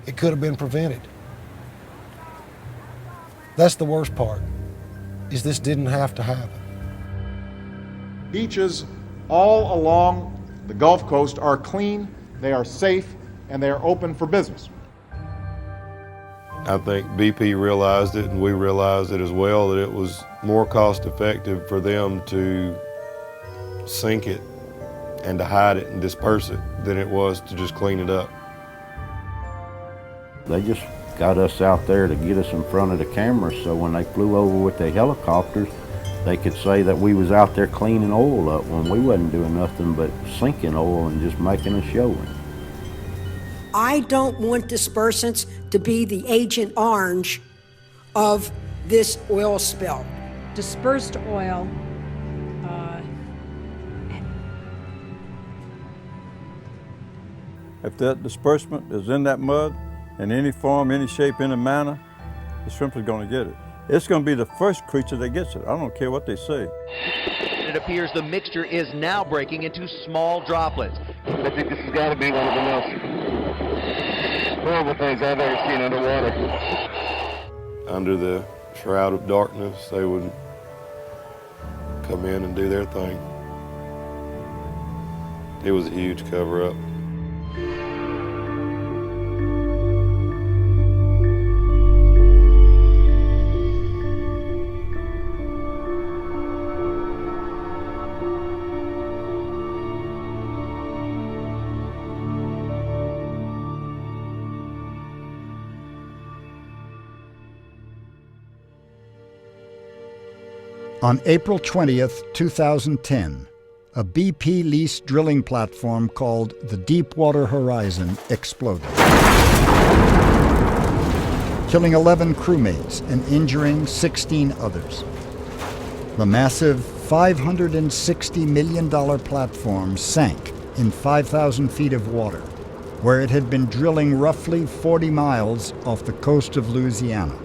It could have been prevented. That's the worst part, is this didn't have to happen. Beaches all along the Gulf Coast are clean, they are safe, and they are open for business. I think BP realized it, and we realized it as well, that it was more cost effective for them to sink it and to hide it and disperse it than it was to just clean it up. They just got us out there to get us in front of the cameras, so when they flew over with their helicopters, they could say that we was out there cleaning oil up when we wasn't doing nothing but sinking oil and just making a showing. I don't want dispersants to be the Agent Orange of this oil spill. Dispersed oil. If that disbursement is in that mud, in any form, any shape, any manner, the shrimp is going to get it. It's going to be the first creature that gets it. I don't care what they say. It appears the mixture is now breaking into small droplets. I think this has got to be one of the most horrible things I've ever seen underwater. Under the shroud of darkness, they would come in and do their thing. It was a huge cover-up. On April 20th, 2010, a BP-leased drilling platform called the Deepwater Horizon exploded, killing 11 crewmates and injuring 16 others. The massive $560 million platform sank in 5,000 feet of water, where it had been drilling roughly 40 miles off the coast of Louisiana.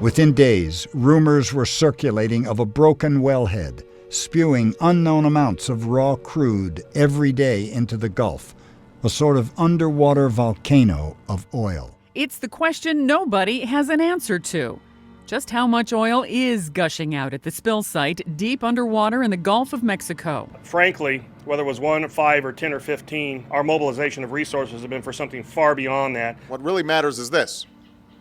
Within days, rumors were circulating of a broken wellhead, spewing unknown amounts of raw crude every day into the Gulf, a sort of underwater volcano of oil. It's the question nobody has an answer to. Just how much oil is gushing out at the spill site deep underwater in the Gulf of Mexico? Frankly, whether it was 1, 5, or 10, or 15, our mobilization of resources have been for something far beyond that. What really matters is this.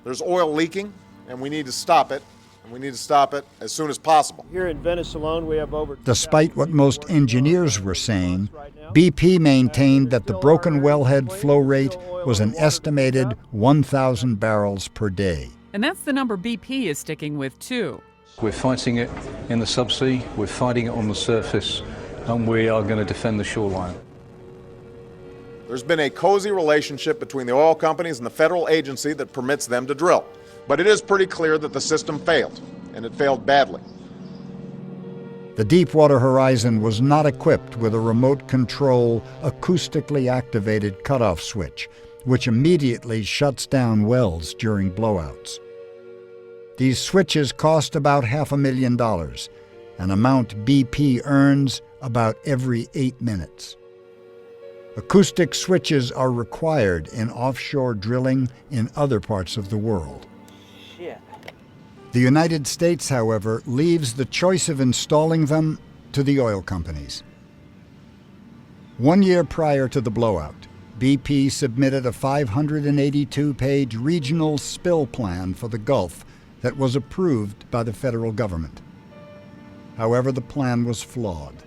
There's oil leaking, and we need to stop it, and we need to stop it as soon as possible. Here in Venice alone, we have over... Despite what most engineers were saying, BP maintained that the broken wellhead flow rate was an estimated 1,000 barrels per day. And that's the number BP is sticking with, too. We're fighting it in the subsea, we're fighting it on the surface, and we are going to defend the shoreline. There's been a cozy relationship between the oil companies and the federal agency that permits them to drill. But it is pretty clear that the system failed, and it failed badly. The Deepwater Horizon was not equipped with a remote control, acoustically activated cutoff switch, which immediately shuts down wells during blowouts. These switches cost about $500,000, an amount BP earns about every 8 minutes. Acoustic switches are required in offshore drilling in other parts of the world. The United States, however, leaves the choice of installing them to the oil companies. 1 year prior to the blowout, BP submitted a 582-page regional spill plan for the Gulf that was approved by the federal government. However, the plan was flawed.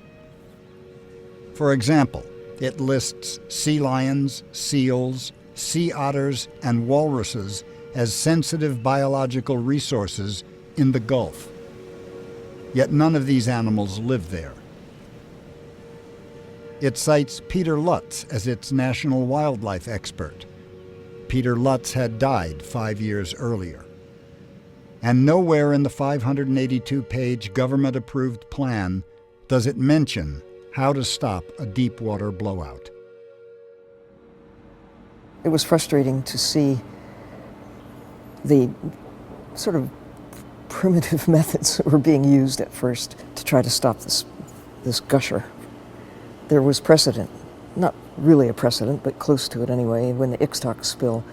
For example, it lists sea lions, seals, sea otters, and walruses as sensitive biological resources in the Gulf. Yet none of these animals live there. It cites Peter Lutz as its national wildlife expert. Peter Lutz had died 5 years earlier. And nowhere in the 582-page government-approved plan does it mention how to stop a deepwater blowout. It was frustrating to see the sort of primitive methods that were being used at first to try to stop this gusher. There was precedent, not really a precedent, but close to it anyway, when the Ixtoc spill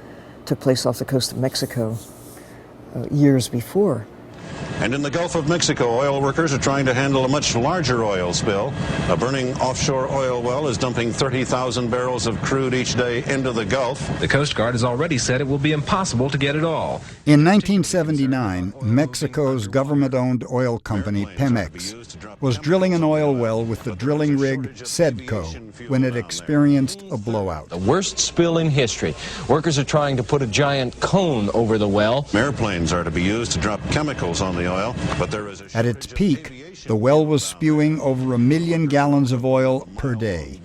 took place off the coast of Mexico years before. And in the Gulf of Mexico, oil workers are trying to handle a much larger oil spill. A burning offshore oil well is dumping 30,000 barrels of crude each day into the Gulf. The Coast Guard has already said it will be impossible to get it all. In 1979, Mexico's government-owned oil company, Pemex, was drilling an oil well with the drilling rig Sedco when it experienced a blowout. The worst spill in history. Workers are trying to put a giant cone over the well. Airplanes are to be used to drop chemicals on the oil, but there is At its peak, the well was spewing over 1 million gallons of oil per day.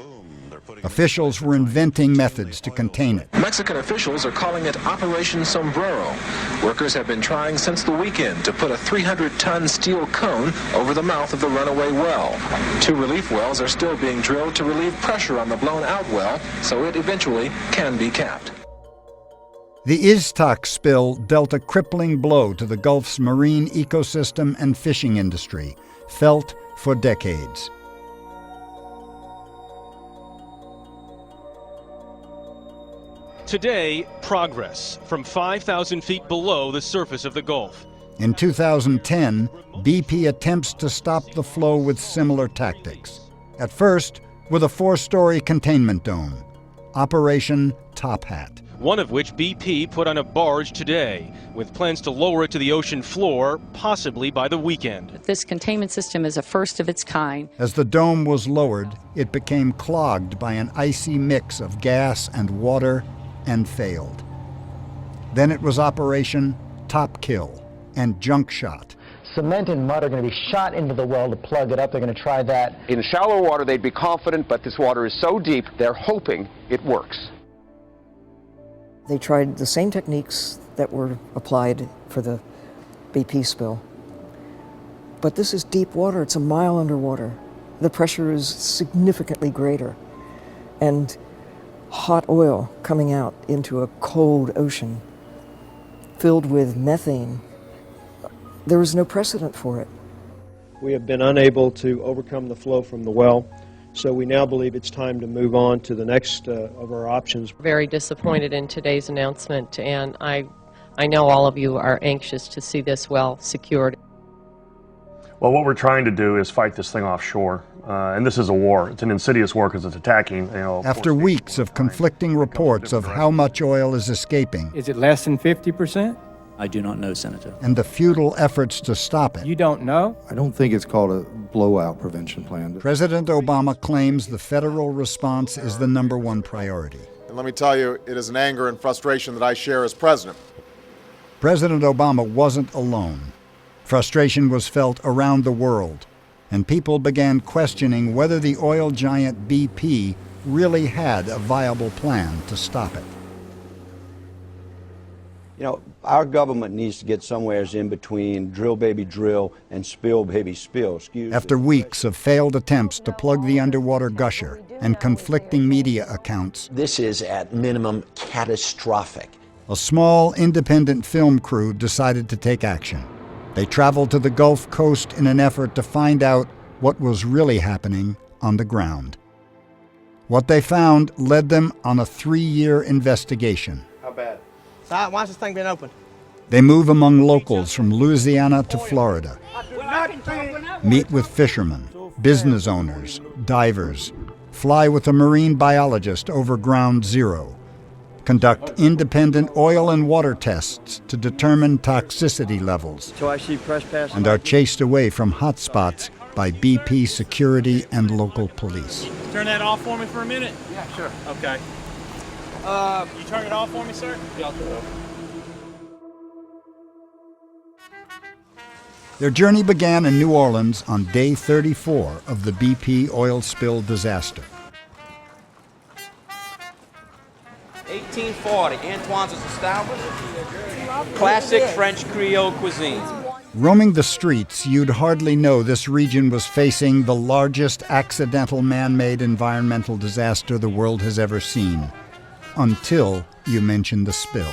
Officials were inventing methods to contain it. Mexican officials are calling it Operation Sombrero. Workers have been trying since the weekend to put a 300-ton steel cone over the mouth of the runaway well. 2 relief wells are still being drilled to relieve pressure on the blown-out well, so it eventually can be capped. The Ixtoc spill dealt a crippling blow to the Gulf's marine ecosystem and fishing industry, felt for decades. Today, progress from 5,000 feet below the surface of the Gulf. In 2010, BP attempts to stop the flow with similar tactics. At first, with a 4-story containment dome, Operation Top Hat. One of which BP put on a barge today, with plans to lower it to the ocean floor, possibly by the weekend. This containment system is a first of its kind. As the dome was lowered, it became clogged by an icy mix of gas and water and failed. Then it was Operation Top Kill and Junk Shot. Cement and mud are going to be shot into the well to plug it up. They're going to try that. In shallow water, they'd be confident, but this water is so deep, they're hoping it works. They tried the same techniques that were applied for the BP spill. But this is deep water. It's a mile underwater. The pressure is significantly greater. And hot oil coming out into a cold ocean filled with methane. There was no precedent for it. We have been unable to overcome the flow from the well, so we now believe it's time to move on to the next of our options. Very disappointed in today's announcement, and I know all of you are anxious to see this well secured. Well, what we're trying to do is fight this thing offshore, and this is a war. It's an insidious war because it's attacking. After weeks of conflicting reports of how much oil is escaping, is it less than 50%? I do not know, Senator. And the futile efforts to stop it. You don't know? I don't think it's called a blowout prevention plan. President Obama claims the federal response is the #1 priority. And let me tell you, it is an anger and frustration that I share as president. President Obama wasn't alone. Frustration was felt around the world, and people began questioning whether the oil giant BP really had a viable plan to stop it. You know, our government needs to get somewhere in between drill baby drill and spill baby spill. After weeks of failed attempts to plug the underwater gusher and conflicting media accounts, this is at minimum catastrophic. A small independent film crew decided to take action. They traveled to the Gulf Coast in an effort to find out what was really happening on the ground. What they found led them on a 3-year investigation. How bad? Why has this thing been open? They move among locals from Louisiana to Florida, meet with fishermen, business owners, divers, fly with a marine biologist over ground zero, conduct independent oil and water tests to determine toxicity levels, So I see press pass. and are chased away from hotspots by BP security and local police. Turn that off for me for a minute? Yeah, sure. Okay. You turn it off for me, sir? Yeah, I'll turn it off. Their journey began in New Orleans on day 34 of the BP oil spill disaster. 1840, Antoine's is established. Classic French Creole cuisine. Roaming the streets, you'd hardly know this region was facing the largest accidental man-made environmental disaster the world has ever seen, until you mentioned the spill.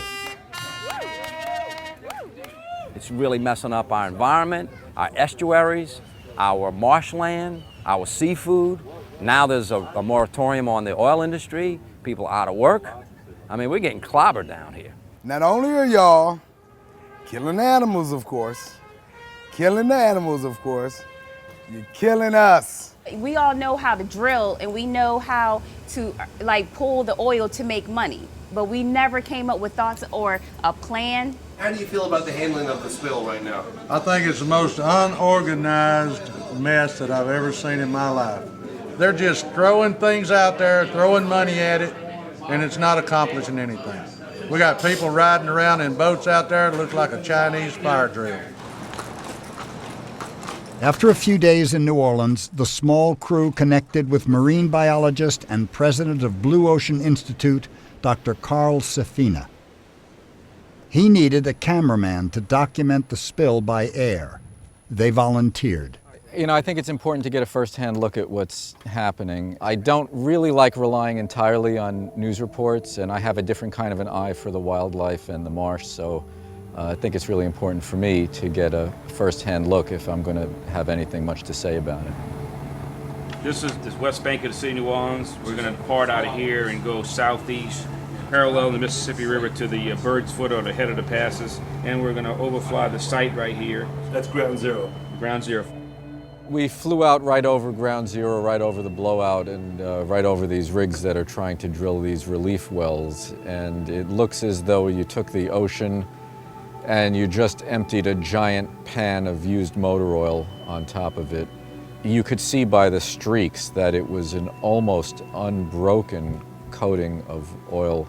It's really messing up our environment, our estuaries, our marshland, our seafood. Now there's a moratorium on the oil industry, people out of work. I mean, we're getting clobbered down here. Not only are y'all killing animals, of course, you're killing us. We all know how to drill and we know how to pull the oil to make money, but we never came up with thoughts or a plan. How do you feel about the handling of the spill right now? I think it's the most unorganized mess that I've ever seen in my life. They're just throwing things out there, throwing money at it, and it's not accomplishing anything. We got people riding around in boats out there that look like a Chinese fire drill. After a few days in New Orleans, the small crew connected with marine biologist and president of Blue Ocean Institute, Dr. Carl Safina. He needed a cameraman to document the spill by air. They volunteered. You know, I think it's important to get a first-hand look at what's happening. I don't really like relying entirely on news reports, and I have a different kind of an eye for the wildlife and the marsh, so I think it's really important for me to get a first-hand look if I'm going to have anything much to say about it. This is the west bank of the city of New Orleans. We're going to depart out of here and go southeast, parallel the Mississippi River to the Bird's Foot or the head of the passes, and we're going to overfly the site right here. That's ground zero. Ground zero. We flew out right over ground zero, right over the blowout, and right over these rigs that are trying to drill these relief wells. And it looks as though you took the ocean and you just emptied a giant pan of used motor oil on top of it. You could see by the streaks that it was an almost unbroken coating of oil.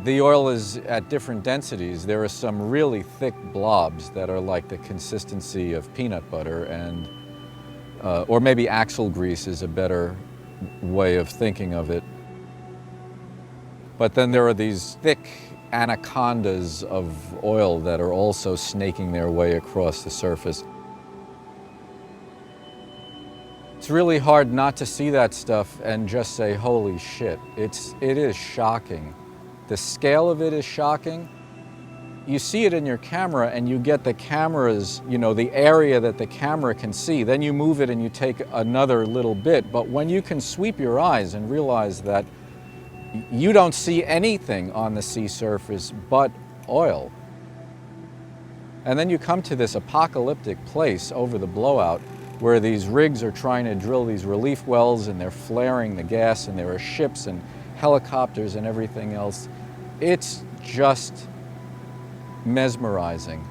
The oil is at different densities. There are some really thick blobs that are like the consistency of peanut butter, and or maybe axle grease is a better way of thinking of it. But then there are these thick anacondas of oil that are also snaking their way across the surface. It's really hard not to see that stuff and just say, holy shit. It is shocking. The scale of it is shocking. You see it in your camera and you get the camera's, the area that the camera can see. Then you move it and you take another little bit. But when you can sweep your eyes and realize that you don't see anything on the sea surface but oil. And then you come to this apocalyptic place over the blowout where these rigs are trying to drill these relief wells and they're flaring the gas and there are ships and helicopters and everything else. It's just mesmerizing.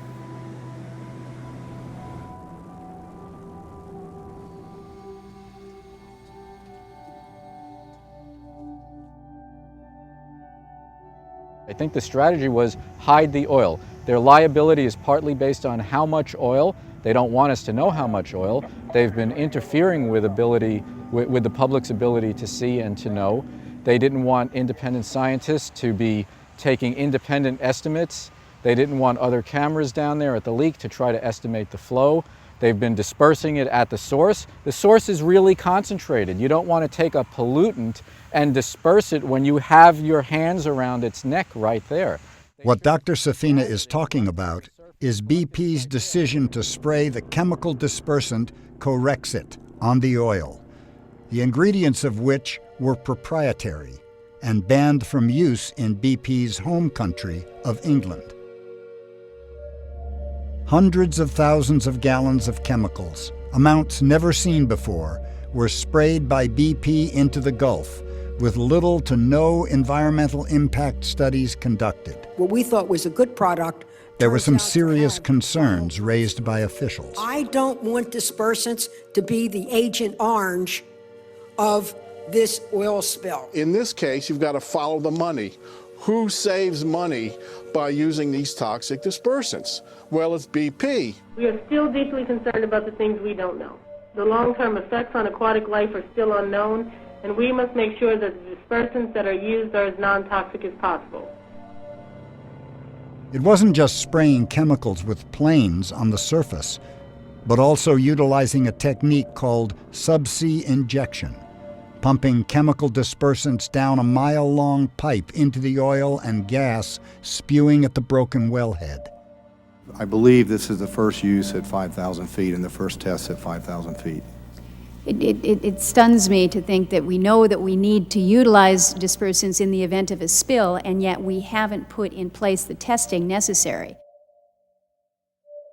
I think the strategy was hide the oil. Their liability is partly based on how much oil. They don't want us to know how much oil. They've been interfering with the public's ability to see and to know. They didn't want independent scientists to be taking independent estimates. They didn't want other cameras down there at the leak to try to estimate the flow. They've been dispersing it at the source. The source is really concentrated. You don't want to take a pollutant and disperse it when you have your hands around its neck right there. What Dr. Safina is talking about is BP's decision to spray the chemical dispersant Corexit on the oil, the ingredients of which were proprietary and banned from use in BP's home country of England. Hundreds of thousands of gallons of chemicals, amounts never seen before, were sprayed by BP into the Gulf, with little to no environmental impact studies conducted. What we thought was a good product. There were some serious concerns raised by officials. I don't want dispersants to be the Agent Orange of this oil spill. In this case, you've got to follow the money. Who saves money by using these toxic dispersants? Well, it's BP. We are still deeply concerned about the things we don't know. The long-term effects on aquatic life are still unknown, and we must make sure that the dispersants that are used are as non-toxic as possible. It wasn't just spraying chemicals with planes on the surface, but also utilizing a technique called subsea injection, pumping chemical dispersants down a mile-long pipe into the oil and gas spewing at the broken wellhead. I believe this is the first use at 5,000 feet and the first test at 5,000 feet. It stuns me to think that we know that we need to utilize dispersants in the event of a spill, and yet we haven't put in place the testing necessary.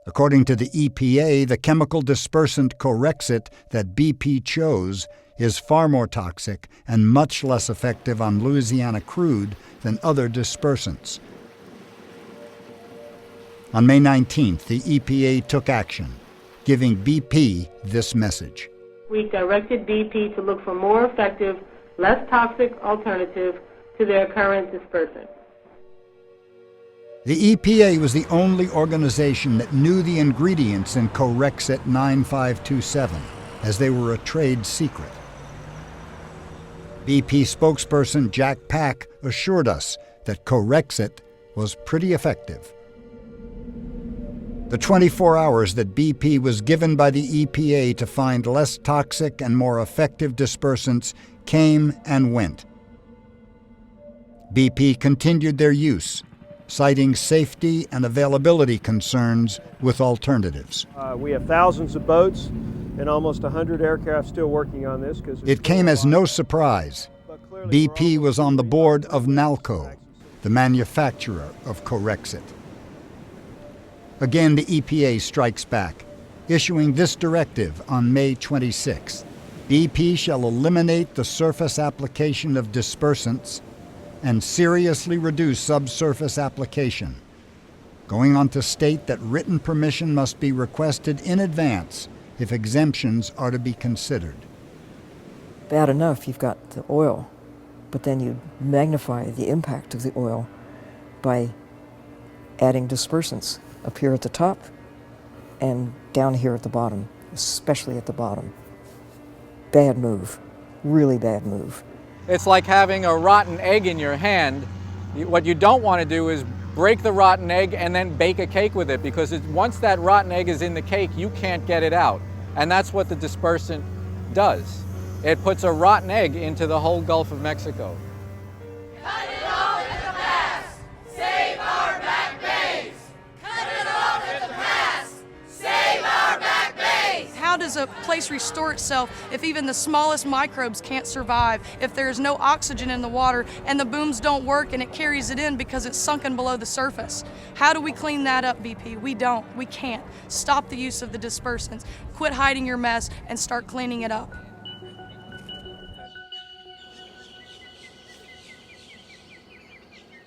According to the EPA, the chemical dispersant Corexit that BP chose is far more toxic and much less effective on Louisiana crude than other dispersants. On May 19th, the EPA took action, giving BP this message. We directed BP to look for more effective, less toxic alternative to their current dispersant. The EPA was the only organization that knew the ingredients in Corexit 9527, as they were a trade secret. BP spokesperson Jack Pack assured us that Corexit was pretty effective. The 24 hours that BP was given by the EPA to find less toxic and more effective dispersants came and went. BP continued their use, citing safety and availability concerns with alternatives. We have thousands of boats and almost 100 aircraft still working on this. It came as no surprise. BP was on the board of Nalco, the manufacturer of Corexit. Again, the EPA strikes back, issuing this directive on May 26th. BP shall eliminate the surface application of dispersants and seriously reduce subsurface application, going on to state that written permission must be requested in advance if exemptions are to be considered. Bad enough you've got the oil, but then you magnify the impact of the oil by adding dispersants up here at the top and down here at the bottom, especially at the bottom. Bad move, really bad move. It's like having a rotten egg in your hand. What you don't want to do is break the rotten egg and then bake a cake with it, because once that rotten egg is in the cake, you can't get it out. And that's what the dispersant does. It puts a rotten egg into the whole Gulf of Mexico. Cut it off at the pass! Save our back bays! Cut it off at the pass! Save our back bays! How does a place restore itself if even the smallest microbes can't survive, if there is no oxygen in the water and the booms don't work and it carries it in because it's sunken below the surface? How do we clean that up, BP? We don't. We can't. Stop the use of the dispersants. Quit hiding your mess and start cleaning it up.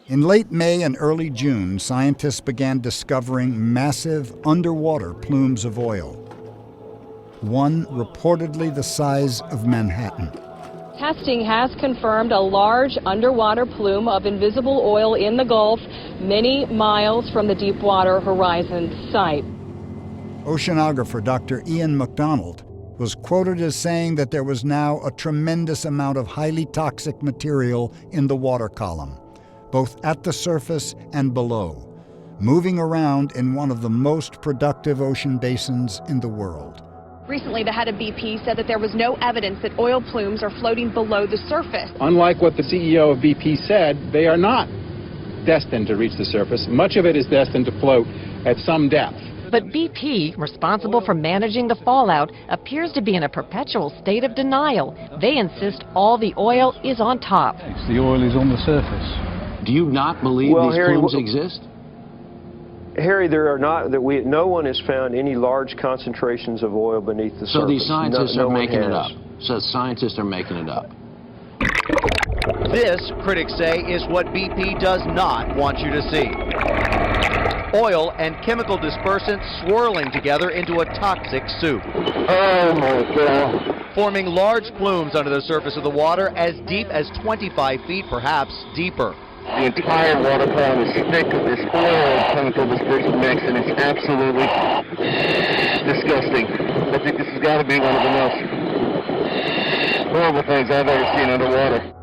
In late May and early June, scientists began discovering massive underwater plumes of oil, one reportedly the size of Manhattan. Testing has confirmed a large underwater plume of invisible oil in the Gulf, many miles from the Deepwater Horizon site. Oceanographer Dr. Ian MacDonald was quoted as saying that there was now a tremendous amount of highly toxic material in the water column, both at the surface and below, moving around in one of the most productive ocean basins in the world. Recently, the head of BP said that there was no evidence that oil plumes are floating below the surface. Unlike what the CEO of BP said, they are not destined to reach the surface. Much of it is destined to float at some depth. But BP, responsible for managing the fallout, appears to be in a perpetual state of denial. They insist all the oil is on top. The oil is on the surface. Do you not believe these plumes exist? Harry, there are not, no one has found any large concentrations of oil beneath the surface. So these scientists are making it has. up. So scientists are making it up. This, critics say, is what BP does not want you to see. Oil and chemical dispersants swirling together into a toxic soup. Oh my God. Forming large plumes under the surface of the water as deep as 25 feet, perhaps deeper. The entire water column is thick with this oil and chemical dispersant mix, and it's absolutely disgusting. I think this has got to be one of the most horrible things I've ever seen underwater.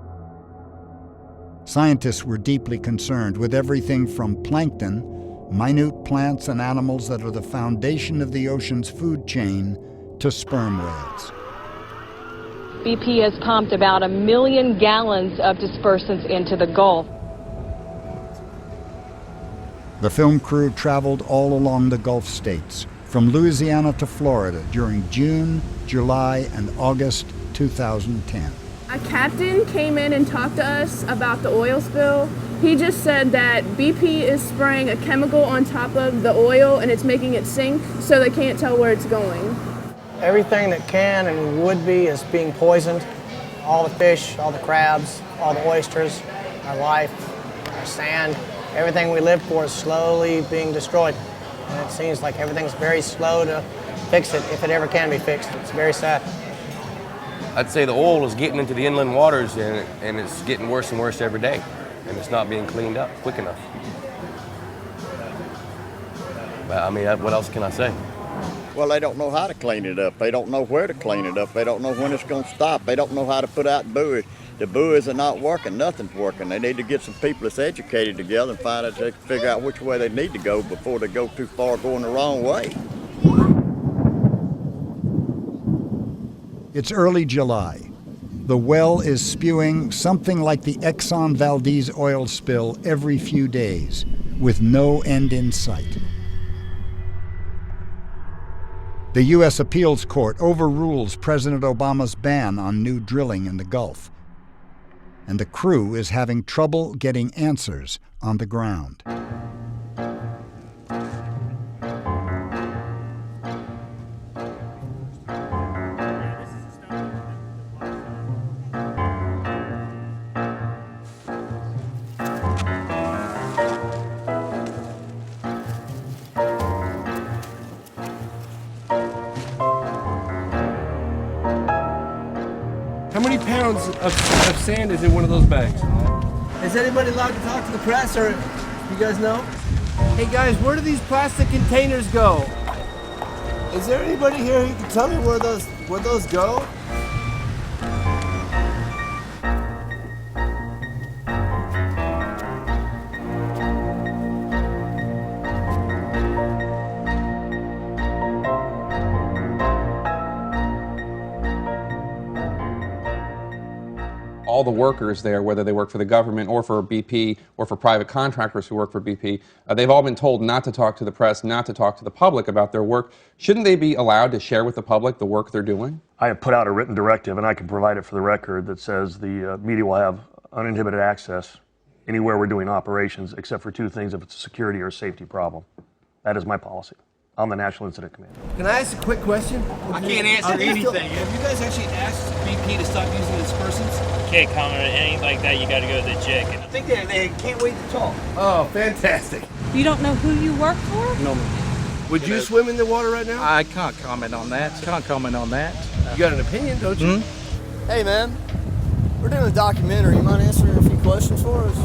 Scientists were deeply concerned with everything from plankton, minute plants and animals that are the foundation of the ocean's food chain, to sperm whales. BP has pumped about 1 million gallons of dispersants into the Gulf. The film crew traveled all along the Gulf states, from Louisiana to Florida during June, July, and August 2010. A captain came in and talked to us about the oil spill. He just said that BP is spraying a chemical on top of the oil and it's making it sink, so they can't tell where it's going. Everything that can and would be is being poisoned. All the fish, all the crabs, all the oysters, our life, our sand, everything we live for is slowly being destroyed. And it seems like everything's very slow to fix it, if it ever can be fixed. It's very sad. I'd say the oil is getting into the inland waters and it's getting worse and worse every day. And it's not being cleaned up quick enough. But I mean, what else can I say? Well, they don't know how to clean it up. They don't know where to clean it up. They don't know when it's going to stop. They don't know how to put out buoys. The buoys are not working. Nothing's working. They need to get some people that's educated together and find out, they can figure out which way they need to go before they go too far going the wrong way. It's early July. The well is spewing something like the Exxon Valdez oil spill every few days, with no end in sight. The U.S. Appeals Court overrules President Obama's ban on new drilling in the Gulf, and the crew is having trouble getting answers on the ground. How many pounds of sand is in one of those bags? Is anybody allowed to talk to the press, or you guys know? Hey guys, where do these plastic containers go? Is there anybody here who can tell me where those go? All the workers there, whether they work for the government or for BP or for private contractors who work for BP, they've all been told not to talk to the press, not to talk to the public about their work. Shouldn't they be allowed to share with the public the work they're doing? I have put out a written directive, and I can provide it for the record, that says the media will have uninhibited access anywhere we're doing operations, except for two things: if it's a security or a safety problem. That is my policy. I'm the National Incident Commander. Can I ask a quick question? I can't answer anything. Have you guys actually asked BP to stop using dispersants? Can't comment on anything like that. You got to go to the JIC. I think they can't wait to talk. Oh, fantastic. You don't know who you work for? No, ma'am. Would you swim in the water right now? I can't comment on that. You got an opinion, don't you? Hey, man. We're doing a documentary. You mind answering a few questions for us?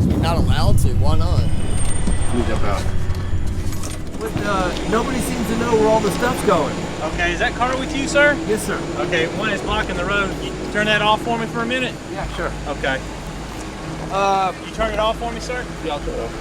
You're not allowed to. Why not? Let me jump out. But nobody seems to know where all the stuff's going. Okay, is that car with you, sir? Yes, sir. Okay, one is blocking the road. You turn that off for me for a minute? Yeah, sure. Okay. You turn it off for me, sir? Yeah, I'll turn it off.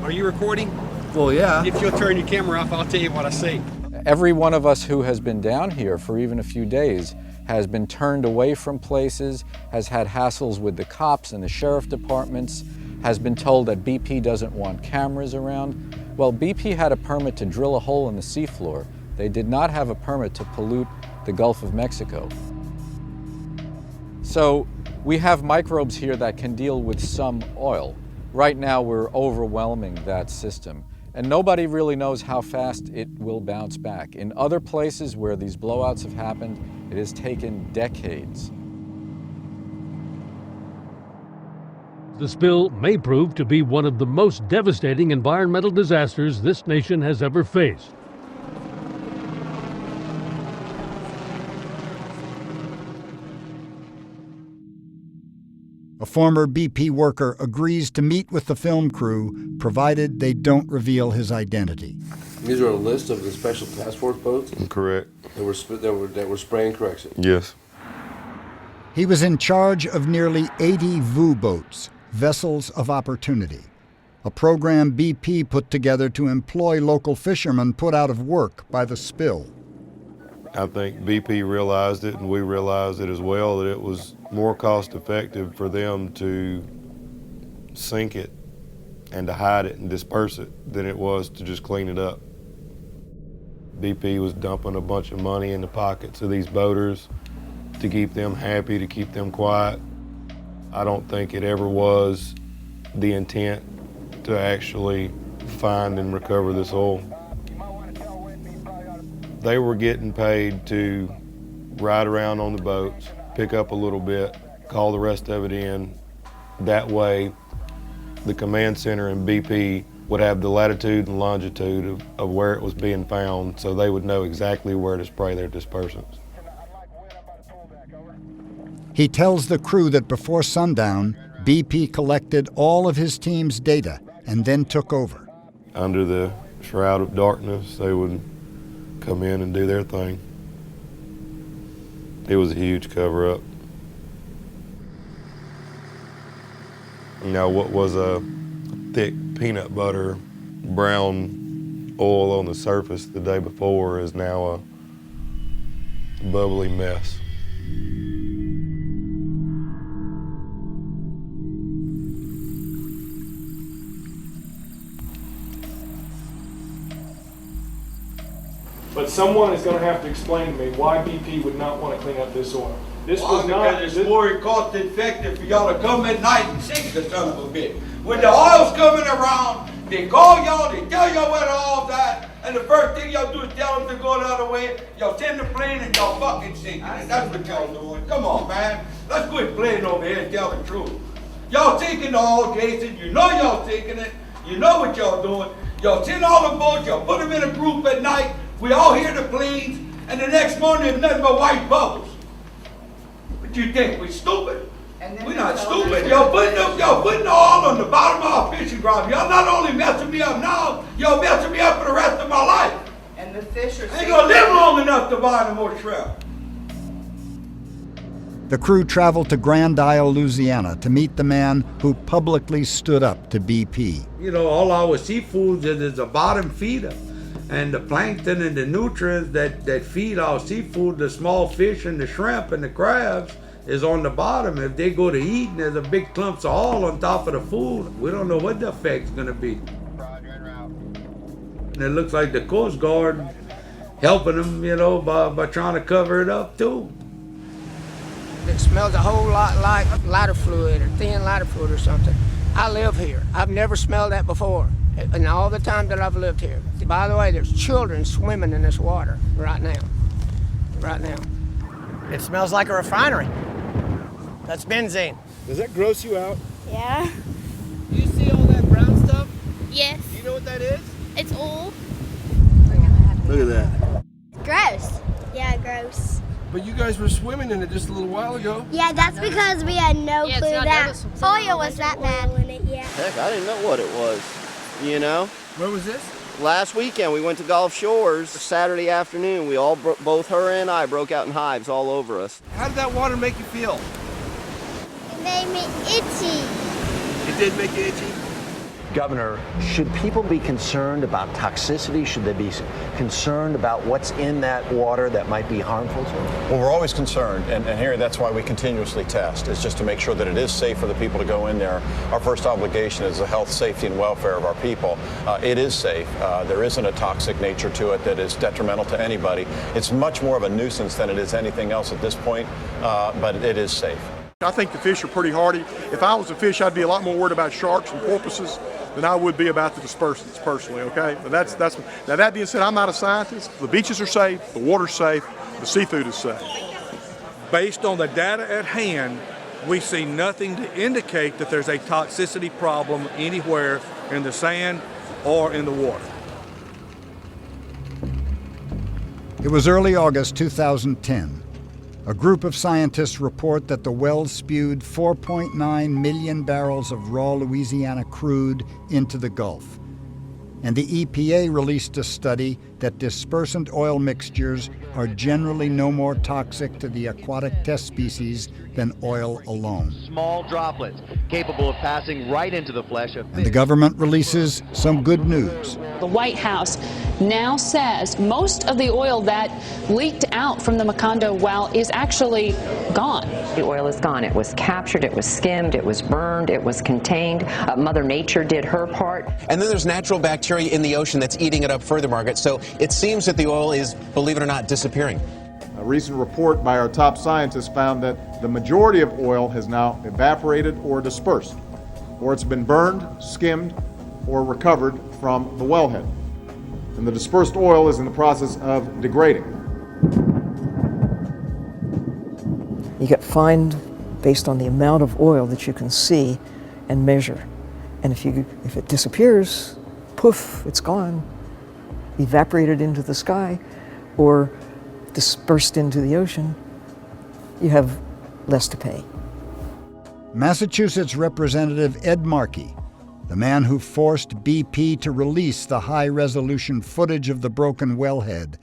Are you recording? Well, yeah. If you'll turn your camera off, I'll tell you what I see. Every one of us who has been down here for even a few days has been turned away from places, has had hassles with the cops and the sheriff departments, has been told that BP doesn't want cameras around. Well, BP had a permit to drill a hole in the seafloor. They did not have a permit to pollute the Gulf of Mexico. So we have microbes here that can deal with some oil. Right now we're overwhelming that system, and nobody really knows how fast it will bounce back. In other places where these blowouts have happened, it has taken decades. The spill may prove to be one of the most devastating environmental disasters this nation has ever faced. A former BP worker agrees to meet with the film crew, provided they don't reveal his identity. These are a list of the special task force boats? Correct. That were spraying correction? Yes. He was in charge of nearly 80 VU boats, vessels of opportunity, a program BP put together to employ local fishermen put out of work by the spill. I think BP realized it, and we realized it as well, that it was more cost effective for them to sink it and to hide it and disperse it than it was to just clean it up. BP was dumping a bunch of money in the pockets of these boaters to keep them happy, to keep them quiet. I don't think it ever was the intent to actually find and recover this oil. They were getting paid to ride around on the boats, pick up a little bit, call the rest of it in. That way, the command center and BP would have the latitude and longitude of where it was being found, so they would know exactly where to spray their dispersants. He tells the crew that before sundown, BP collected all of his team's data and then took over. Under the shroud of darkness, they would come in and do their thing. It was a huge cover-up. Now, what was a thick peanut butter, brown oil on the surface the day before is now a bubbly mess. But someone is going to have to explain to me why BP would not want to clean up this oil. This was not. Because it's more cost effective for y'all to come at night and sink the son of a bitch. When the oil's coming around, they call y'all, they tell y'all where the oil's at, and the first thing y'all do is tell them to go the other way. Y'all send the plane and y'all fucking sinking it. That's what y'all doing. Come on, man. Let's quit playing over here and tell the truth. Y'all sinking the oil, Jason. You know y'all sinking it. You know what y'all doing. Y'all send all the boats, y'all put them in a group at night. We all hear the planes, and the next morning there's nothing but white bubbles. What you think, we stupid? We're not stupid. Y'all putting the oil on the bottom of our fishing ground. Y'all not only messing me up now, y'all messing me up for the rest of my life. And the fish are... I ain't gonna live long enough to buy no more shrimp. The crew traveled to Grand Isle, Louisiana to meet the man who publicly stood up to BP. You know, all our seafood is a bottom feeder. And the plankton and the nutrients that feed our seafood, the small fish and the shrimp and the crabs, is on the bottom. If they go to eat and there's a big clumps of oil on top of the food, we don't know what the effect's gonna be. And it looks like the Coast Guard helping them, you know, by trying to cover it up too. It smells a whole lot like lighter fluid or thin lighter fluid or something. I live here. I've never smelled that before in all the time that I've lived here. By the way, there's children swimming in this water right now. Right now. It smells like a refinery. That's benzene. Does that gross you out? Yeah. You see all that brown stuff? Yes. You know what that is? It's oil. Look at that. Gross. Yeah, gross. But you guys were swimming in it just a little while ago. Yeah, that's because we had no clue that oil was that bad. Heck, I didn't know what it was, you know? Where was this? Last weekend, we went to Gulf Shores. Saturday afternoon, we all, both her and I, broke out in hives all over us. How did that water make you feel? It made me itchy. It did make you itchy? Governor, should people be concerned about toxicity? Should they be concerned about what's in that water that might be harmful to them? Well, we're always concerned, and here that's why we continuously test, is just to make sure that it is safe for the people to go in there. Our first obligation is the health, safety, and welfare of our people. It is safe. There isn't a toxic nature to it that is detrimental to anybody. It's much more of a nuisance than it is anything else at this point, but it is safe. I think the fish are pretty hardy. If I was a fish, I'd be a lot more worried about sharks and porpoises than I would be about the dispersants personally, okay? But that's now that being said, I'm not a scientist. The beaches are safe, the water's safe, the seafood is safe. Based on the data at hand, we see nothing to indicate that there's a toxicity problem anywhere in the sand or in the water. It was early August 2010. A group of scientists report that the wells spewed 4.9 million barrels of raw Louisiana crude into the Gulf. and the EPA released a study that dispersant oil mixtures are generally no more toxic to the aquatic test species than oil alone. Small droplets capable of passing right into the flesh of fish. And the government releases some good news. The White House now says most of the oil that leaked out from the Macondo well is actually gone. The oil is gone. It was captured, it was skimmed, it was burned, it was contained. Mother Nature did her part. And then there's natural bacteria in the ocean that's eating it up further, Margaret. So it seems that the oil is, believe it or not, disappearing. A recent report by our top scientists found that the majority of oil has now evaporated or dispersed, or it's been burned, skimmed, or recovered from the wellhead. And the dispersed oil is in the process of degrading. You get fined based on the amount of oil that you can see and measure. And if it disappears, poof, it's gone, evaporated into the sky, or dispersed into the ocean, you have less to pay. Massachusetts Representative Ed Markey, the man who forced BP to release the high-resolution footage of the broken wellhead,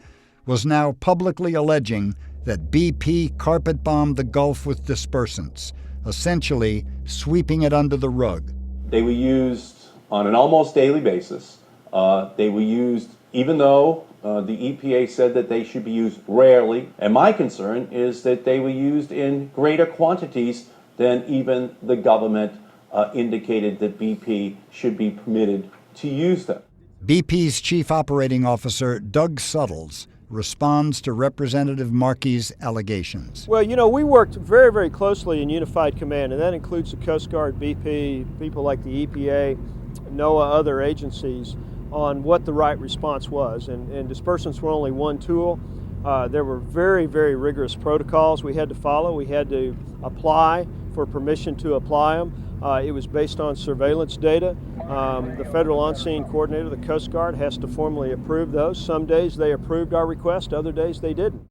was now publicly alleging that BP carpet-bombed the Gulf with dispersants, essentially sweeping it under the rug. They were used on an almost daily basis. They were used even though the EPA said that they should be used rarely. And my concern is that they were used in greater quantities than even the government indicated that BP should be permitted to use them. BP's Chief Operating Officer, Doug Suttles, responds to Representative Markey's allegations. Well, you know, we worked very, very closely in Unified Command, and that includes the Coast Guard, BP, people like the EPA, NOAA, other agencies, on what the right response was. And dispersants were only one tool. There were very, very rigorous protocols we had to follow. We had to apply for permission to apply them. It was based on surveillance data. The Federal On-Scene Coordinator, the Coast Guard, has to formally approve those. Some days they approved our request, other days they didn't.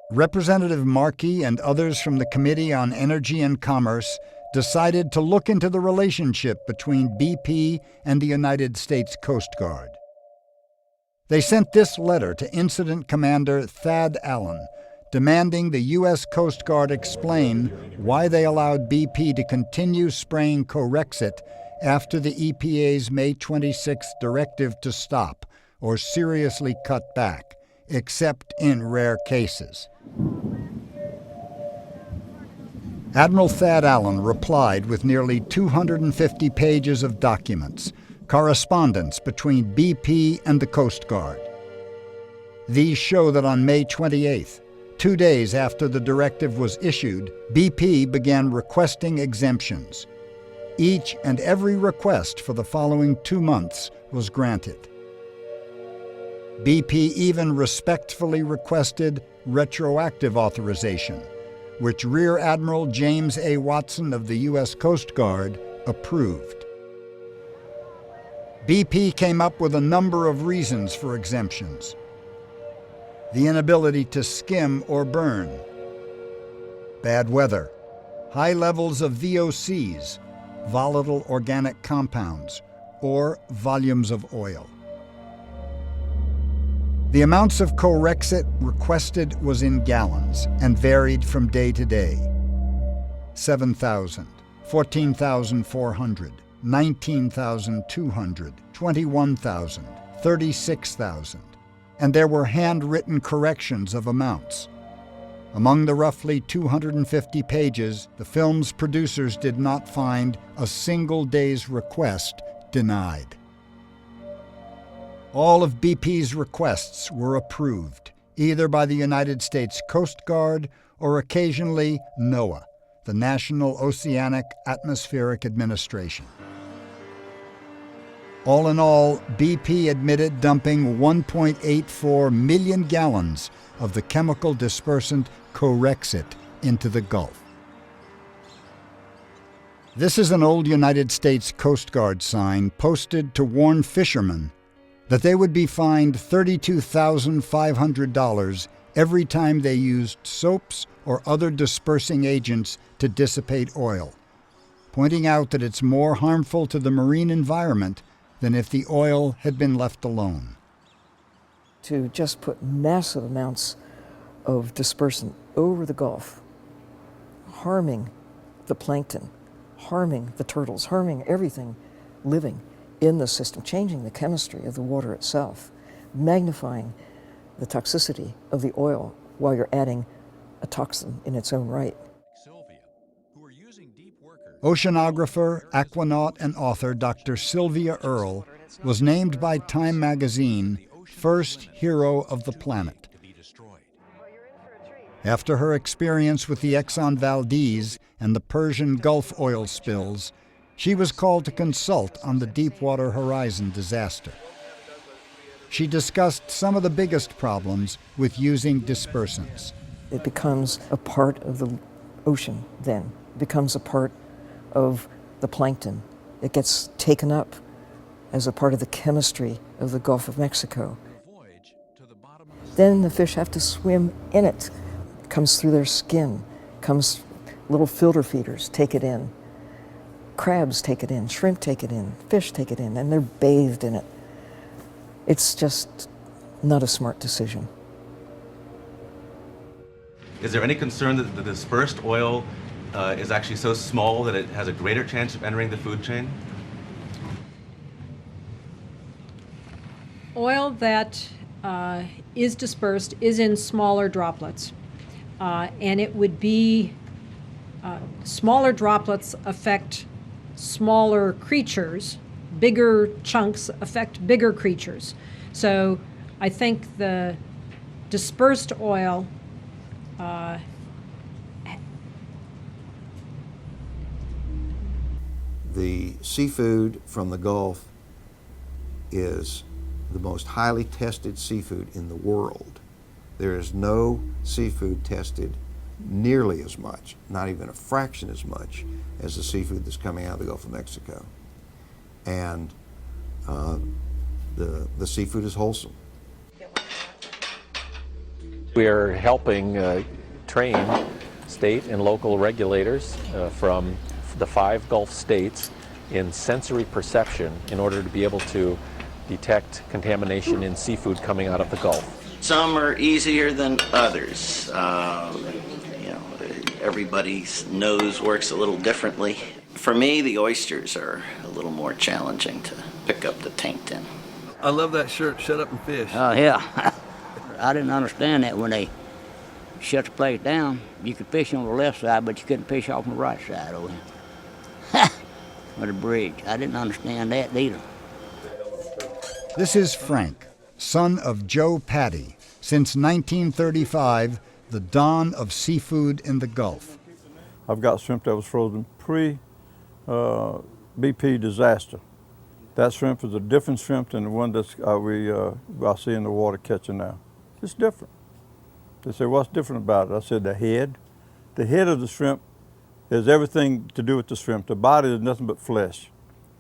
Representative Markey and others from the Committee on Energy and Commerce decided to look into the relationship between BP and the United States Coast Guard. They sent this letter to Incident Commander Thad Allen, demanding the U.S. Coast Guard explain why they allowed BP to continue spraying Corexit after the EPA's May 26th directive to stop or seriously cut back, except in rare cases. Admiral Thad Allen replied with nearly 250 pages of documents, correspondence between BP and the Coast Guard. These show that on May 28th, 2 days after the directive was issued, BP began requesting exemptions. Each and every request for the following 2 months was granted. BP even respectfully requested retroactive authorization, which Rear Admiral James A. Watson of the U.S. Coast Guard approved. BP came up with a number of reasons for exemptions. The inability to skim or burn, bad weather, high levels of VOCs, volatile organic compounds, or volumes of oil. The amounts of Corexit requested was in gallons and varied from day to day. 7,000, 14,400, 19,200, 21,000, 36,000. And there were handwritten corrections of amounts. Among the roughly 250 pages, the film's producers did not find a single day's request denied. All of BP's requests were approved, either by the United States Coast Guard or occasionally NOAA, the National Oceanic Atmospheric Administration. All in all, BP admitted dumping 1.84 million gallons of the chemical dispersant Corexit into the Gulf. This is an old United States Coast Guard sign posted to warn fishermen that they would be fined $32,500 every time they used soaps or other dispersing agents to dissipate oil, pointing out that it's more harmful to the marine environment than if the oil had been left alone. To just put massive amounts of dispersant over the Gulf, harming the plankton, harming the turtles, harming everything living in the system, changing the chemistry of the water itself, magnifying the toxicity of the oil while you're adding a toxin in its own right. Oceanographer, aquanaut, and author Dr. Sylvia Earle was named by Time magazine First Hero of the Planet. After her experience with the Exxon Valdez and the Persian Gulf oil spills, she was called to consult on the Deepwater Horizon disaster. She discussed some of the biggest problems with using dispersants. It becomes a part of the ocean then. It becomes a part of the plankton. It gets taken up as a part of the chemistry of the Gulf of Mexico. Then the fish have to swim in it. It comes through their skin, comes little filter feeders take it in. Crabs take it in, shrimp take it in, fish take it in, and they're bathed in it. It's just not a smart decision. Is there any concern that the dispersed oil is actually so small that it has a greater chance of entering the food chain? Oil that is dispersed is in smaller droplets, and it would be smaller droplets affect smaller creatures, bigger chunks affect bigger creatures. So I think the dispersed oil the seafood from the Gulf is the most highly tested seafood in the world. There is no seafood tested nearly as much, not even a fraction as much, as the seafood that's coming out of the Gulf of Mexico. And the seafood is wholesome. We are helping train state and local regulators from the 5 Gulf states in sensory perception in order to be able to detect contamination in seafood coming out of the Gulf. Some are easier than others. Everybody's nose works a little differently. For me, the oysters are a little more challenging to pick up the taint in. I love that shirt, Shut Up and Fish. Oh, yeah. I didn't understand that when they shut the place down. You could fish on the left side, but you couldn't fish off on the right side over here. With a bridge. I didn't understand that either. This is Frank, son of Joe Patty. Since 1935, the dawn of seafood in the Gulf. I've got shrimp that was frozen pre-BP disaster. That shrimp is a different shrimp than the one that I see in the water catching now. It's different. They say, what's different about it? I said, the head. The head of the shrimp is everything to do with the shrimp. The body is nothing but flesh,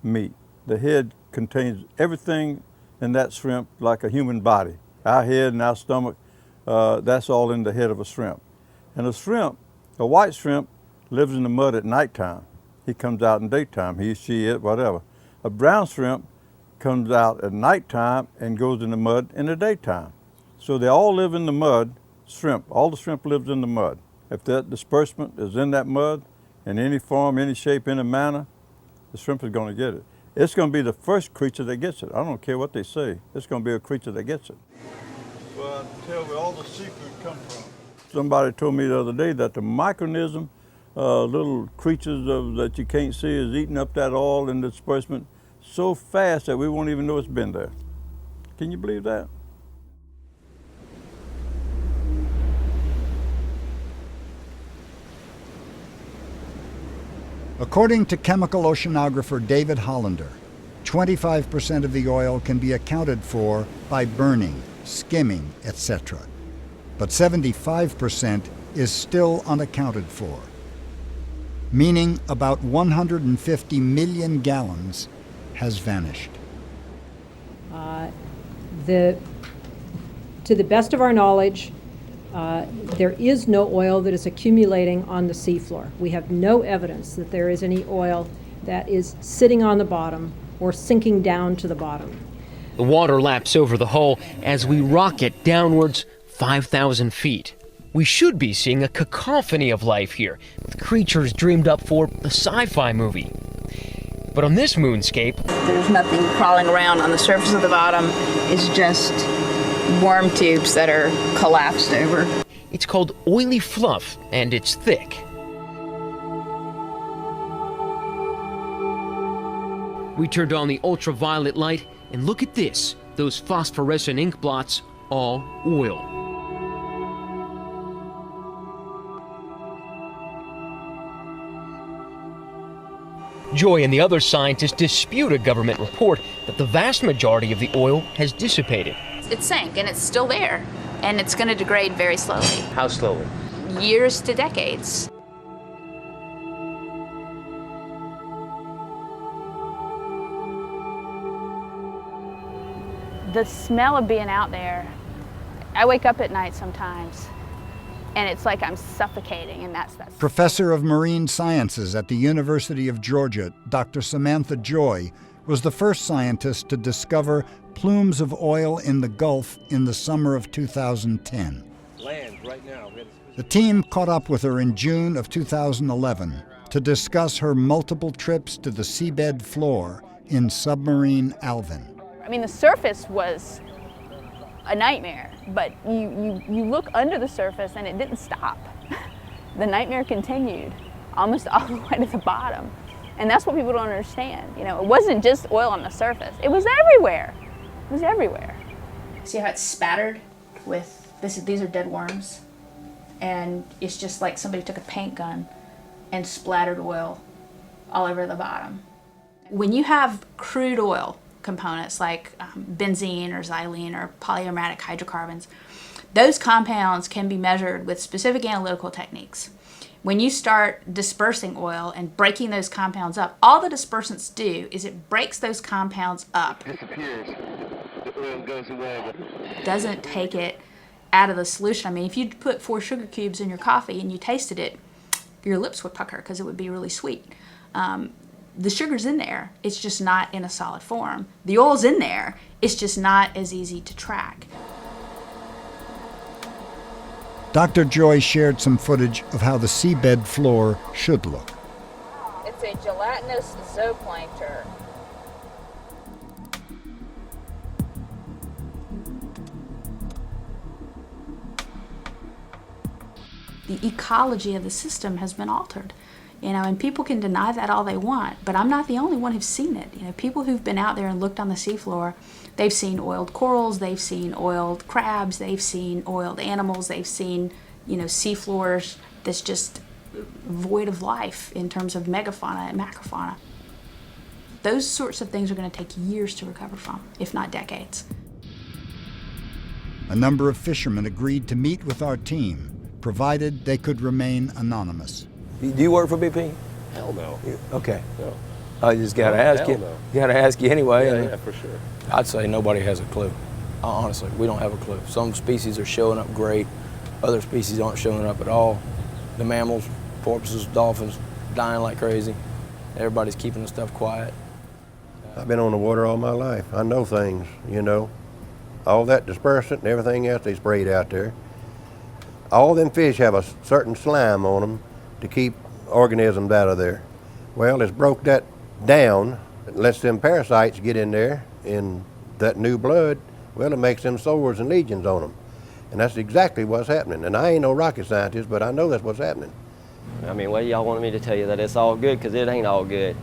meat. The head contains everything in that shrimp like a human body. Our head and our stomach, that's all in the head of a shrimp. And a shrimp, a white shrimp, lives in the mud at nighttime. He comes out in daytime, he, she, it, whatever. A brown shrimp comes out at nighttime and goes in the mud in the daytime. So they all live in the mud, shrimp. All the shrimp lives in the mud. If that disbursement is in that mud, in any form, any shape, any manner, the shrimp is going to get it. It's going to be the first creature that gets it. I don't care what they say. It's going to be a creature that gets it. Well, tell where all the seafood comes from. Somebody told me the other day that the micronism, little creatures that you can't see, is eating up that oil and disbursement so fast that we won't even know it's been there. Can you believe that? According to chemical oceanographer David Hollander, 25% of the oil can be accounted for by burning, skimming, etc. But 75% is still unaccounted for, meaning about 150 million gallons has vanished. To the best of our knowledge, there is no oil that is accumulating on the seafloor. We have no evidence that there is any oil that is sitting on the bottom or sinking down to the bottom. The water laps over the hull as we rocket downwards 5,000 feet. We should be seeing a cacophony of life here, with creatures dreamed up for a sci-fi movie. But on this moonscape, there's nothing crawling around on the surface of the bottom. It's just worm tubes that are collapsed over. It's called oily fluff, and it's thick. We turned on the ultraviolet light, and look at this. Those phosphorescent ink blots, all oil. Joy and the other scientists dispute a government report that the vast majority of the oil has dissipated. It sank, and it's still there, and it's going to degrade very slowly. How slowly? Years to decades. The smell of being out there, I wake up at night sometimes, and it's like I'm suffocating, and that's Professor of Marine Sciences at the University of Georgia, Dr. Samantha Joy, was the first scientist to discover plumes of oil in the Gulf in the summer of 2010. Land right now. The team caught up with her in June of 2011 to discuss her multiple trips to the seabed floor in submarine Alvin. I mean, the surface was a nightmare, but you look under the surface and it didn't stop. The nightmare continued almost all the way to the bottom. And that's what people don't understand. You know, it wasn't just oil on the surface. It was everywhere. It was everywhere. See how it's spattered with these are dead worms? And it's just like somebody took a paint gun and splattered oil all over the bottom. When you have crude oil components like benzene or xylene or polyaromatic hydrocarbons, those compounds can be measured with specific analytical techniques. When you start dispersing oil and breaking those compounds up, all the dispersants do is it breaks those compounds up. Disappears. The oil goes away. Doesn't take it out of the solution. I mean, if you put 4 sugar cubes in your coffee and you tasted it, your lips would pucker because it would be really sweet. The sugar's in there, it's just not in a solid form. The oil's in there, it's just not as easy to track. Dr. Joy shared some footage of how the seabed floor should look. It's a gelatinous zooplankton. The ecology of the system has been altered. You know, and people can deny that all they want, but I'm not the only one who's seen it. You know, people who've been out there and looked on the seafloor, they've seen oiled corals, they've seen oiled crabs, they've seen oiled animals, they've seen, you know, seafloors that's just void of life in terms of megafauna and macrofauna. Those sorts of things are going to take years to recover from, if not decades. A number of fishermen agreed to meet with our team, provided they could remain anonymous. Do you work for BP? Hell no. Okay. No. I just got to ask you. No. Got to ask you anyway. Yeah, for sure. I'd say nobody has a clue. Honestly, we don't have a clue. Some species are showing up great. Other species aren't showing up at all. The mammals, porpoises, dolphins, dying like crazy. Everybody's keeping the stuff quiet. I've been on the water all my life. I know things, you know. All that dispersant and everything else they sprayed out there. All them fish have a certain slime on them to keep organisms out of there. Well, it's broke that down. It lets them parasites get in there in that new blood. Well, it makes them sores and legions on them. And that's exactly what's happening. And I ain't no rocket scientist, but I know that's what's happening. I mean, well, y'all wanted me to tell you that it's all good, because it ain't all good.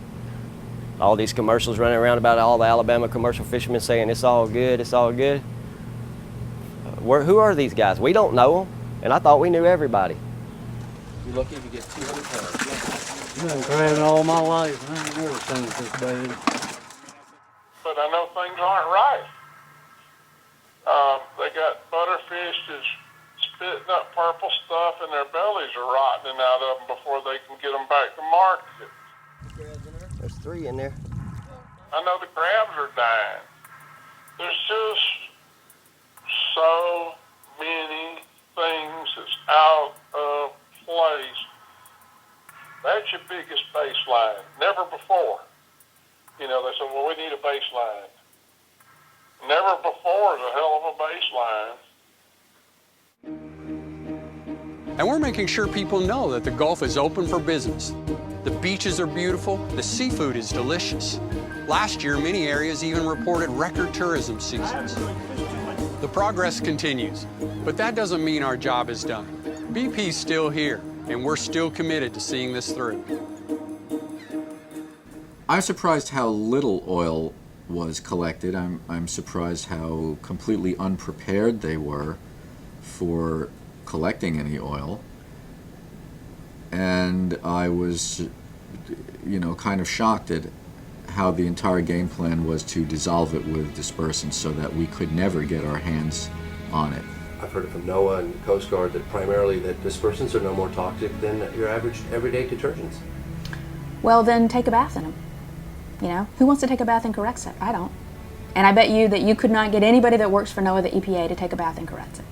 All these commercials running around about all the Alabama commercial fishermen saying it's all good, it's all good. Who are these guys? We don't know them, and I thought we knew everybody. You're lucky if you get 200 pounds. I've been crabbing all my life. I ain't never seen it this bad. But I know things aren't right. They got butterfish that's spitting up purple stuff, and their bellies are rotting out of them before they can get them back to market. There's 3 in there. I know the crabs are dying. There's just so many things that's out of place. That's your biggest baseline. Never before They said, well, we need a baseline. Never before is a hell of a baseline. And we're making sure people know that the Gulf is open for business. The beaches are beautiful, the seafood is delicious. Last year, many areas even reported record tourism seasons. The progress continues, but that doesn't mean our job is done. BP's still here, and we're still committed to seeing this through. I'm surprised how little oil was collected. I'm surprised how completely unprepared they were for collecting any oil. And I was, kind of shocked at how the entire game plan was to dissolve it with dispersants so that we could never get our hands on it. I've heard it from NOAA and Coast Guard that primarily that dispersants are no more toxic than your average everyday detergents. Well, then take a bath in them. Who wants to take a bath in Corexit? I don't. And I bet you that you could not get anybody that works for NOAA, the EPA, to take a bath in Corexit.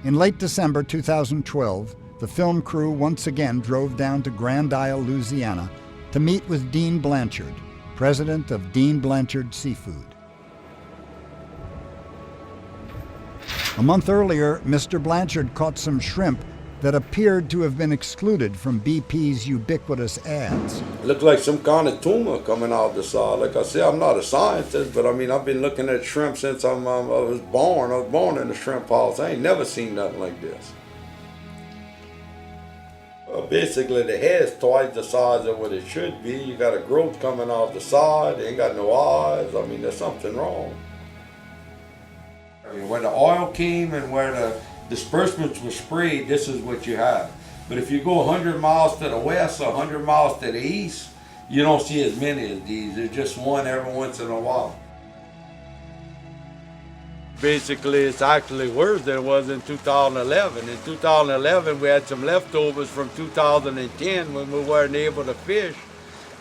In late December 2012, the film crew once again drove down to Grand Isle, Louisiana, to meet with Dean Blanchard, president of Dean Blanchard Seafood. A month earlier, Mr. Blanchard caught some shrimp that appeared to have been excluded from BP's ubiquitous ads. It looked like some kind of tumor coming out the side. Like I said, I'm not a scientist, but I've been looking at shrimp since I was born. I was born in the shrimp house. I ain't never seen nothing like this. Basically, the head's twice the size of what it should be. You got a growth coming out the side. They ain't got no eyes. There's something wrong. Where the oil came and where the disbursements were sprayed, this is what you have. But if you go 100 miles to the west or 100 miles to the east, you don't see as many as these. There's just one every once in a while. Basically, it's actually worse than it was in 2011. In 2011, we had some leftovers from 2010 when we weren't able to fish.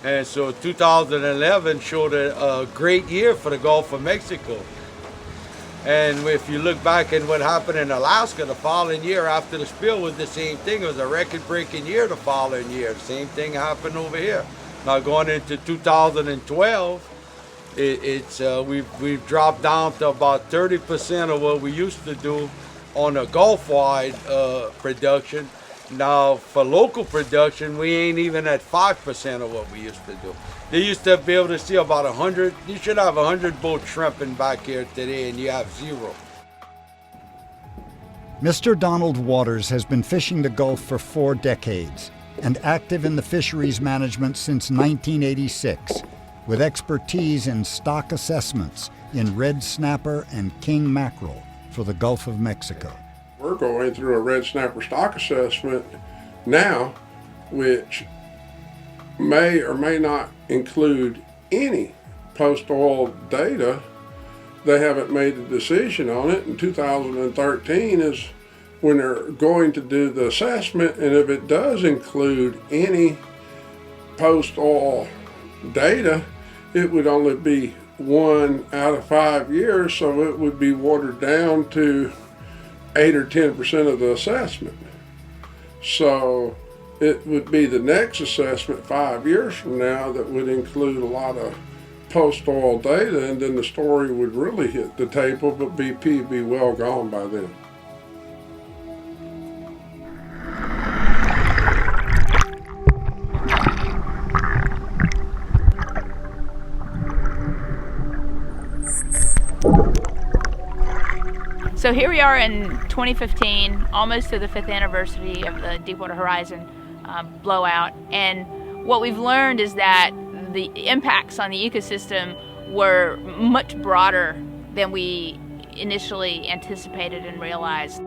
And so 2011 showed a great year for the Gulf of Mexico. And if you look back at what happened in Alaska the following year after the spill was the same thing. It was a record-breaking year the following year. The same thing happened over here. Now going into 2012, we've dropped down to about 30% of what we used to do on a Gulf-wide production. Now for local production, we ain't even at 5% of what we used to do. They used to be able to see about 100, you should have 100 boats shrimping back here today and you have 0. Mr. Donald Waters has been fishing the Gulf for 4 decades and active in the fisheries management since 1986, with expertise in stock assessments in red snapper and king mackerel for the Gulf of Mexico. We're going through a red snapper stock assessment now, which may or may not include any post-oil data. They haven't made a decision on it. In 2013 is when they're going to do the assessment, and if it does include any post-oil data, it would only be 1 out of 5 years, so it would be watered down to 8 or 10% of the assessment. So it would be the next assessment 5 years from now that would include a lot of post-oil data, and then the story would really hit the table, but BP would be well gone by then. So here we are in 2015, almost to the 5th anniversary of the Deepwater Horizon blowout. And what we've learned is that the impacts on the ecosystem were much broader than we initially anticipated and realized.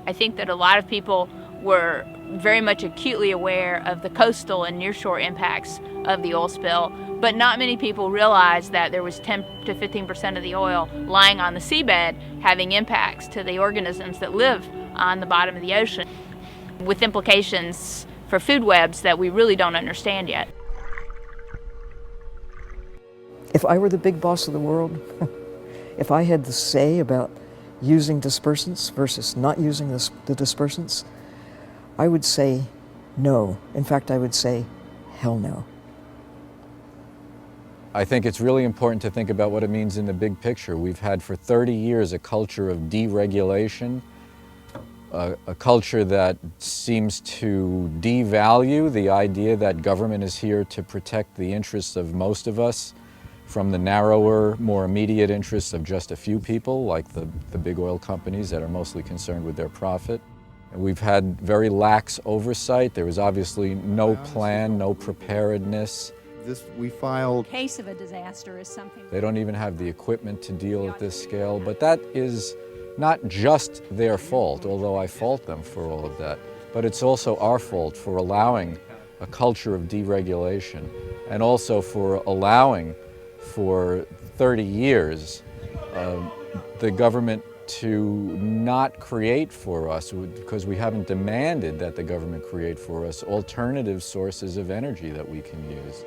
I think that a lot of people were very much acutely aware of the coastal and nearshore impacts of the oil spill, but not many people realized that there was 10 to 15% of the oil lying on the seabed having impacts to the organisms that live on the bottom of the ocean, with implications for food webs that we really don't understand yet. If I were the big boss of the world, if I had the say about using dispersants versus not using the dispersants, I would say no. In fact, I would say hell no. I think it's really important to think about what it means in the big picture. We've had for 30 years a culture of deregulation, a culture that seems to devalue the idea that government is here to protect the interests of most of us from the narrower, more immediate interests of just a few people, like the big oil companies that are mostly concerned with their profit. And we've had very lax oversight. There was obviously no plan, no preparedness. We filed. In case of a disaster is something. They don't even have the equipment to deal at this scale, but that is not just their fault, although I fault them for all of that, but it's also our fault for allowing a culture of deregulation and also for allowing for 30 years the government to not create for us, because we haven't demanded that the government create for us alternative sources of energy that we can use.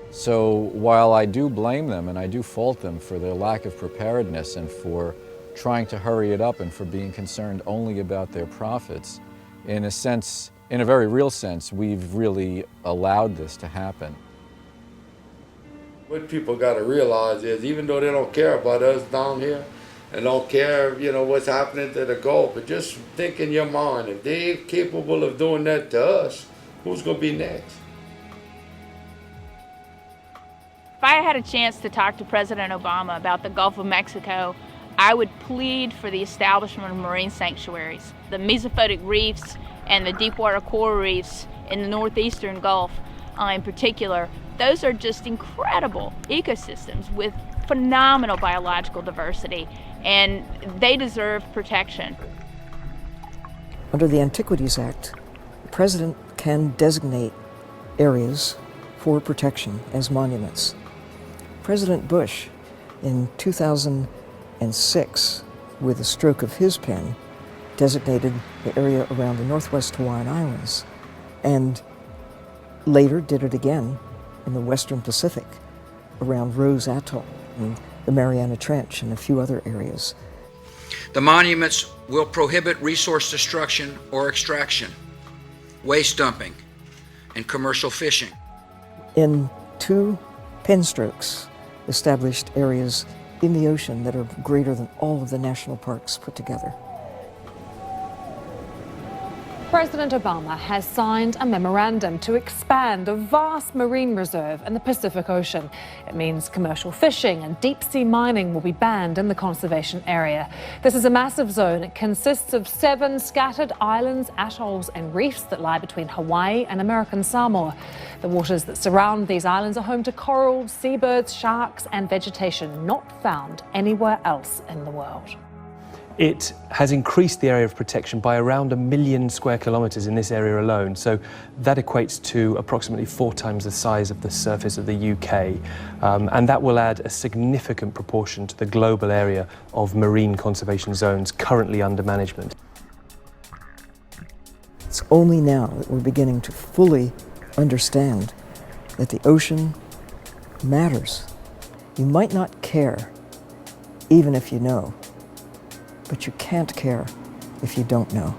So while I do blame them and I do fault them for their lack of preparedness and for trying to hurry it up and for being concerned only about their profits, in a sense, in a very real sense, we've really allowed this to happen. What people got to realize is, even though they don't care about us down here and don't care, you know, what's happening to the Gulf, but just think in your mind, if they're capable of doing that to us, who's going to be next? If I had a chance to talk to President Obama about the Gulf of Mexico, I would plead for the establishment of marine sanctuaries. The mesophotic reefs and the Deepwater coral reefs in the northeastern Gulf in particular, those are just incredible ecosystems with phenomenal biological diversity, and they deserve protection. Under the Antiquities Act, the President can designate areas for protection as monuments. President Bush, in 2006, with a stroke of his pen, designated the area around the Northwest Hawaiian Islands, and later did it again in the Western Pacific, around Rose Atoll and the Mariana Trench and a few other areas. The monuments will prohibit resource destruction or extraction, waste dumping, and commercial fishing. In 2 pen strokes, established areas in the ocean that are greater than all of the national parks put together. President Obama has signed a memorandum to expand a vast marine reserve in the Pacific Ocean. It means commercial fishing and deep-sea mining will be banned in the conservation area. This is a massive zone. It consists of 7 scattered islands, atolls and reefs that lie between Hawaii and American Samoa. The waters that surround these islands are home to corals, seabirds, sharks and vegetation not found anywhere else in the world. It has increased the area of protection by around 1 million square kilometres in this area alone. So that equates to approximately 4 times the size of the surface of the UK. And that will add a significant proportion to the global area of marine conservation zones currently under management. It's only now that we're beginning to fully understand that the ocean matters. You might not care, even if you know. But you can't care if you don't know.